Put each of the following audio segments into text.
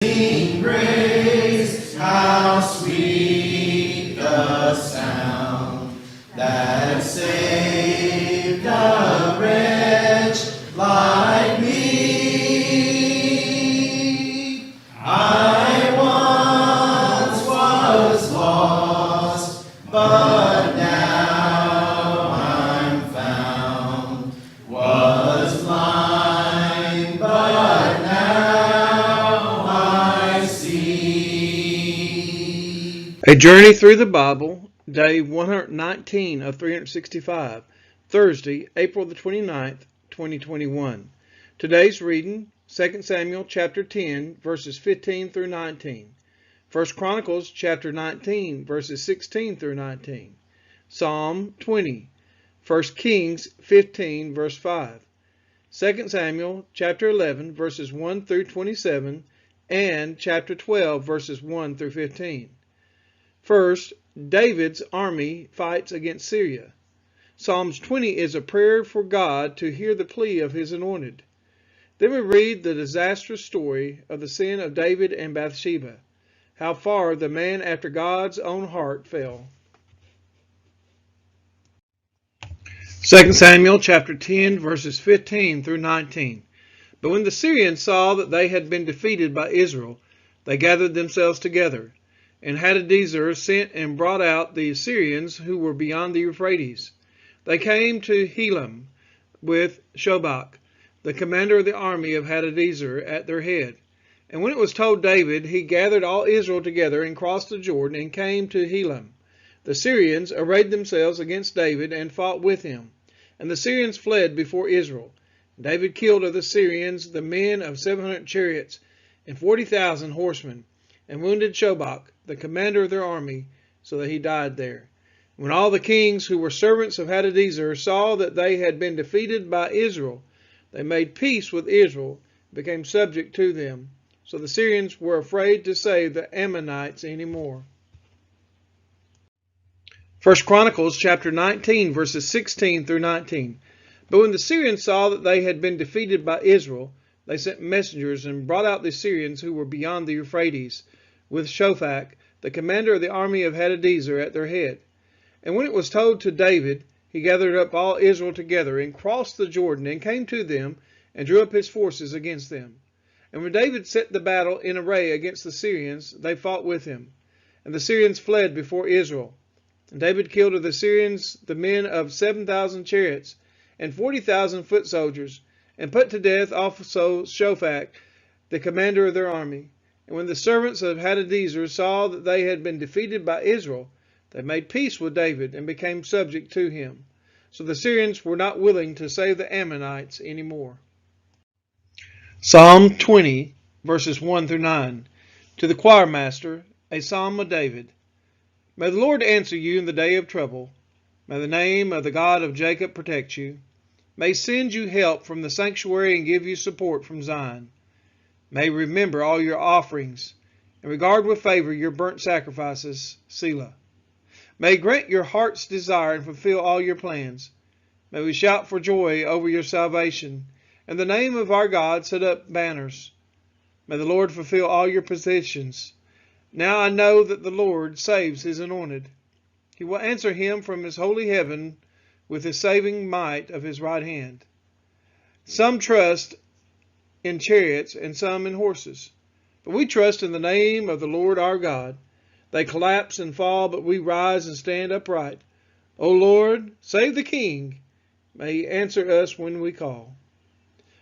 Sing grace, how sweet the sound that saved a wretch like me. I once was lost, but now I'm found. Was blind, but now I see. A Journey Through the Bible, Day 119 of 365, Thursday, April the 29th, 2021. Today's reading, 2 Samuel chapter 10, verses 15 through 19. 1 Chronicles chapter 19, verses 16 through 19. Psalm 20. 1 Kings 15, verse 5. 2 Samuel chapter 11, verses 1 through 27, and chapter 12, verses 1 through 15. First, David's army fights against Syria. Psalms 20 is a prayer for God to hear the plea of his anointed. Then we read the disastrous story of the sin of David and Bathsheba, how far the man after God's own heart fell. 2 Samuel chapter 10, verses 15 through 19. But when the Syrians saw that they had been defeated by Israel, they gathered themselves together. And Hadadezer sent and brought out the Syrians who were beyond the Euphrates. They came to Helam with Shobach, the commander of the army of Hadadezer, at their head. And when it was told David, he gathered all Israel together and crossed the Jordan and came to Helam. The Syrians arrayed themselves against David and fought with him. And the Syrians fled before Israel. David killed of the Syrians the men of 700 chariots and 40,000 horsemen, and wounded Shobach, the commander of their army, so that he died there. When all the kings who were servants of Hadadezer saw that they had been defeated by Israel, they made peace with Israel, and became subject to them. So the Syrians were afraid to save the Ammonites anymore. 1 Chronicles chapter 19, verses 16 through 19. But when the Syrians saw that they had been defeated by Israel, they sent messengers and brought out the Syrians who were beyond the Euphrates, with Shobach, the commander of the army of Hadadezer, at their head. And when it was told to David, he gathered up all Israel together and crossed the Jordan and came to them and drew up his forces against them. And when David set the battle in array against the Syrians, they fought with him. And the Syrians fled before Israel. And David killed of the Syrians the men of 7,000 chariots and 40,000 foot soldiers, and put to death also Shobach, the commander of their army. And when the servants of Hadadezer saw that they had been defeated by Israel, they made peace with David and became subject to him. So the Syrians were not willing to save the Ammonites anymore. Psalm 20, verses 1 through 9. To the choir master, a psalm of David. May the Lord answer you in the day of trouble. May the name of the God of Jacob protect you. May send you help from the sanctuary and give you support from Zion. May remember all your offerings, and regard with favor your burnt sacrifices, Selah. May grant your heart's desire and fulfill all your plans. May we shout for joy over your salvation, and the name of our God set up banners. May the Lord fulfill all your petitions. Now I know that the Lord saves his anointed. He will answer him from his holy heaven with the saving might of his right hand. Some trust in chariots and some in horses, but we trust in the name of the Lord our God. They collapse and fall, but we rise and stand upright. O Lord, save the king. May he answer us when we call.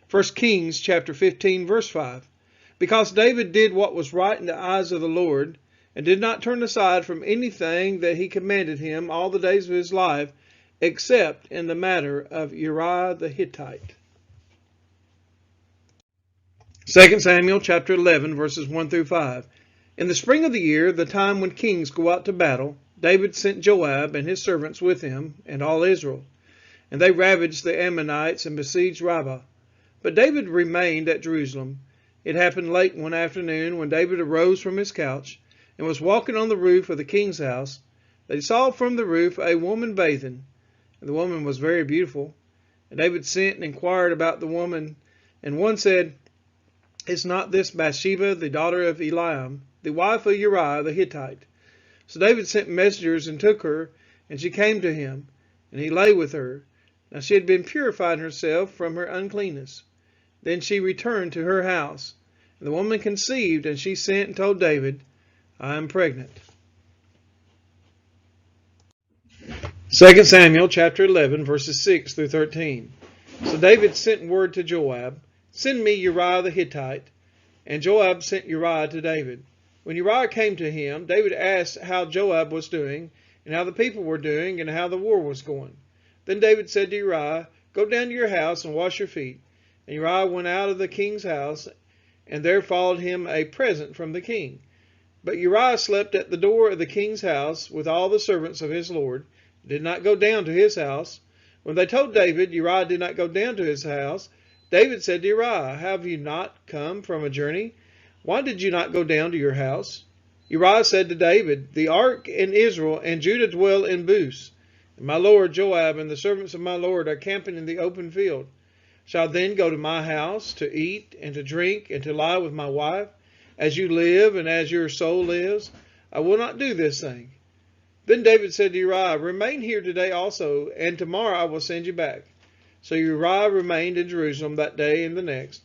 1 Kings chapter 15, verse 5. Because David did what was right in the eyes of the Lord, and did not turn aside from anything that he commanded him all the days of his life, except in the matter of Uriah the Hittite. 2 Samuel chapter 11, verses 1 through 5. In the spring of the year, the time when kings go out to battle, David sent Joab and his servants with him, and all Israel. And they ravaged the Ammonites and besieged Rabbah. But David remained at Jerusalem. It happened late one afternoon, when David arose from his couch and was walking on the roof of the king's house, that he saw from the roof a woman bathing, and the woman was very beautiful. And David sent and inquired about the woman, and one said, Is not this Bathsheba, the daughter of Eliam, the wife of Uriah the Hittite? So David sent messengers and took her, and she came to him, and he lay with her. Now she had been purifying herself from her uncleanness. Then she returned to her house, and the woman conceived, and she sent and told David, I am pregnant. 2 Samuel chapter 11, verses 6 through 13. So David sent word to Joab, Send me Uriah the Hittite. And Joab sent Uriah to David. When Uriah came to him, David asked how Joab was doing, and how the people were doing, and how the war was going. Then David said to Uriah, Go down to your house and wash your feet. And Uriah went out of the king's house, and there followed him a present from the king. But Uriah slept at the door of the king's house with all the servants of his lord, and did not go down to his house. When they told David Uriah did not go down to his house, David said to Uriah, Have you not come from a journey? Why did you not go down to your house? Uriah said to David, The ark and Israel and Judah dwell in Booth, and my lord Joab and the servants of my lord are camping in the open field. Shall I then go to my house to eat and to drink and to lie with my wife? As you live and as your soul lives, I will not do this thing. Then David said to Uriah, Remain here today also, and tomorrow I will send you back. So Uriah remained in Jerusalem that day and the next.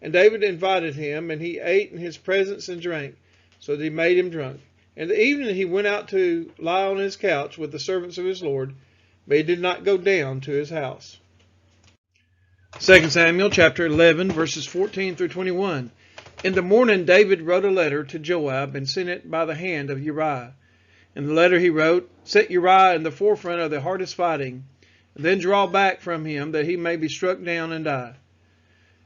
And David invited him, and he ate in his presence and drank, so that he made him drunk. In the evening he went out to lie on his couch with the servants of his lord, but he did not go down to his house. 2 Samuel chapter 11, verses 14 through 21. In the morning David wrote a letter to Joab and sent it by the hand of Uriah. In the letter he wrote, Set Uriah in the forefront of the hardest fighting, and then draw back from him, that he may be struck down and die.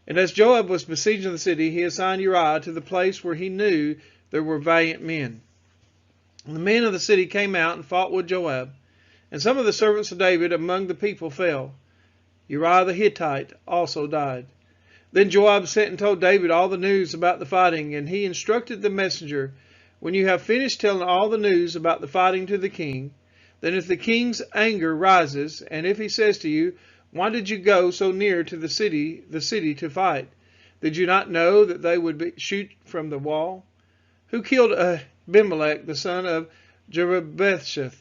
And as Joab was besieging the city, he assigned Uriah to the place where he knew there were valiant men. And the men of the city came out and fought with Joab, and some of the servants of David among the people fell. Uriah the Hittite also died. Then Joab sent and told David all the news about the fighting, and he instructed the messenger, When you have finished telling all the news about the fighting to the king, then if the king's anger rises, and if he says to you, Why did you go so near to the city to fight? Did you not know that they would shoot from the wall? Who killed Abimelech, the son of Jerubbesheth?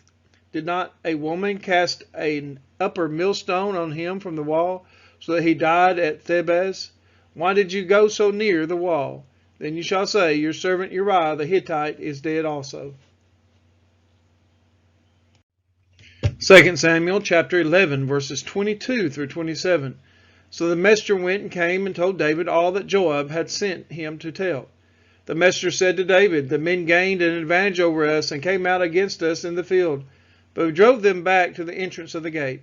Did not a woman cast an upper millstone on him from the wall, so that he died at Thebez? Why did you go so near the wall? Then you shall say, Your servant Uriah the Hittite is dead also. 2 Samuel chapter 11, verses 22 through 27. So the messenger went and came and told David all that Joab had sent him to tell. The messenger said to David, The men gained an advantage over us and came out against us in the field, but we drove them back to the entrance of the gate.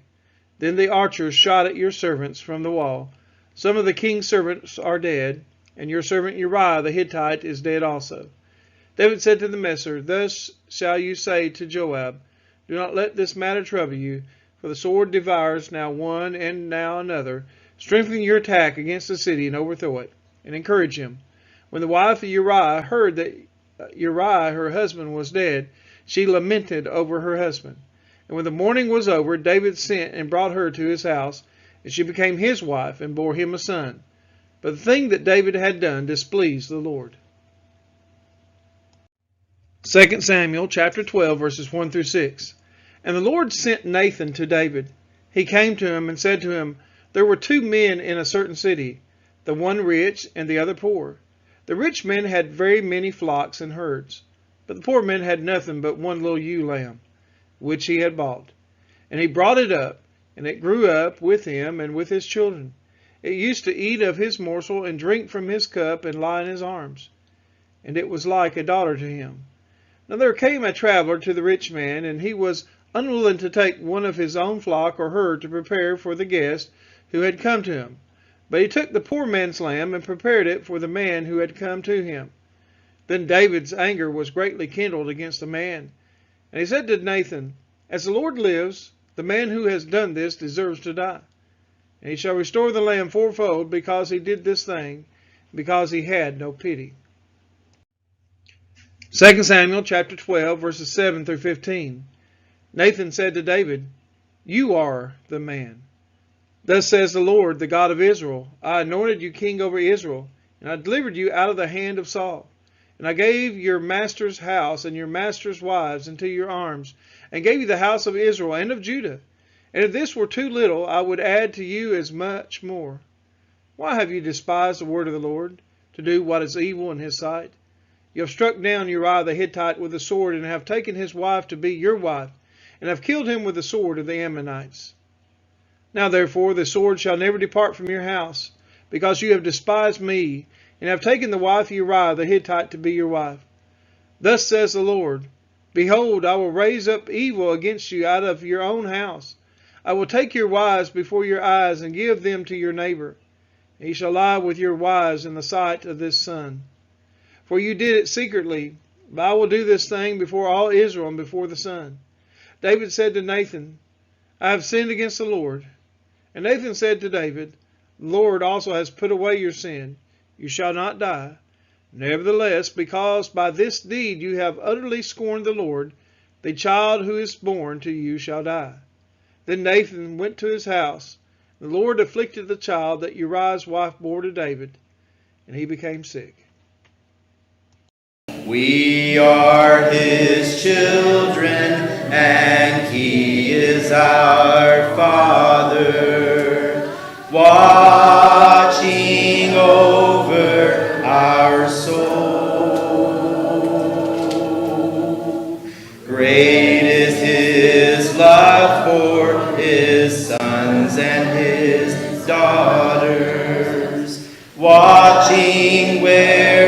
Then the archers shot at your servants from the wall. Some of the king's servants are dead, and your servant Uriah the Hittite is dead also. David said to the messenger, Thus shall you say to Joab, Do not let this matter trouble you, for the sword devours now one and now another. Strengthen your attack against the city and overthrow it, and encourage him. When the wife of Uriah heard that Uriah, her husband, was dead, she lamented over her husband. And when the mourning was over, David sent and brought her to his house, and she became his wife and bore him a son. But the thing that David had done displeased the Lord. 2 Samuel chapter 12, verses 1 through 6. And the Lord sent Nathan to David. He came to him and said to him, There were two men in a certain city, the one rich and the other poor. The rich man had very many flocks and herds, but the poor man had nothing but one little ewe lamb, which he had bought. And he brought it up, and it grew up with him and with his children. It used to eat of his morsel and drink from his cup and lie in his arms. And it was like a daughter to him. Now there came a traveler to the rich man, and he was unwilling to take one of his own flock or herd to prepare for the guest who had come to him. But he took the poor man's lamb and prepared it for the man who had come to him. Then David's anger was greatly kindled against the man. And he said to Nathan, As the Lord lives, the man who has done this deserves to die. And he shall restore the lamb fourfold, because he did this thing, because he had no pity. 2 Samuel chapter 12, verses 7 through 15. Nathan said to David, You are the man. Thus says the Lord, the God of Israel, I anointed you king over Israel. And I delivered you out of the hand of Saul. And I gave your master's house and your master's wives into your arms, and gave you the house of Israel and of Judah. And if this were too little, I would add to you as much more. Why have you despised the word of the Lord, to do what is evil in his sight? You have struck down Uriah the Hittite with a sword, and have taken his wife to be your wife, and have killed him with the sword of the Ammonites. Now therefore the sword shall never depart from your house, because you have despised me, and have taken the wife of Uriah the Hittite to be your wife. Thus says the Lord, Behold, I will raise up evil against you out of your own house. I will take your wives before your eyes, and give them to your neighbor. He shall lie with your wives in the sight of this sun. For you did it secretly, but I will do this thing before all Israel and before the sun. David said to Nathan, I have sinned against the Lord. And Nathan said to David, The Lord also has put away your sin. You shall not die. Nevertheless, because by this deed you have utterly scorned the Lord, the child who is born to you shall die. Then Nathan went to his house. The Lord afflicted the child that Uriah's wife bore to David, and he became sick. We are his children, and he is our Father, watching over our soul. Great is his love for his sons and his daughters, watching where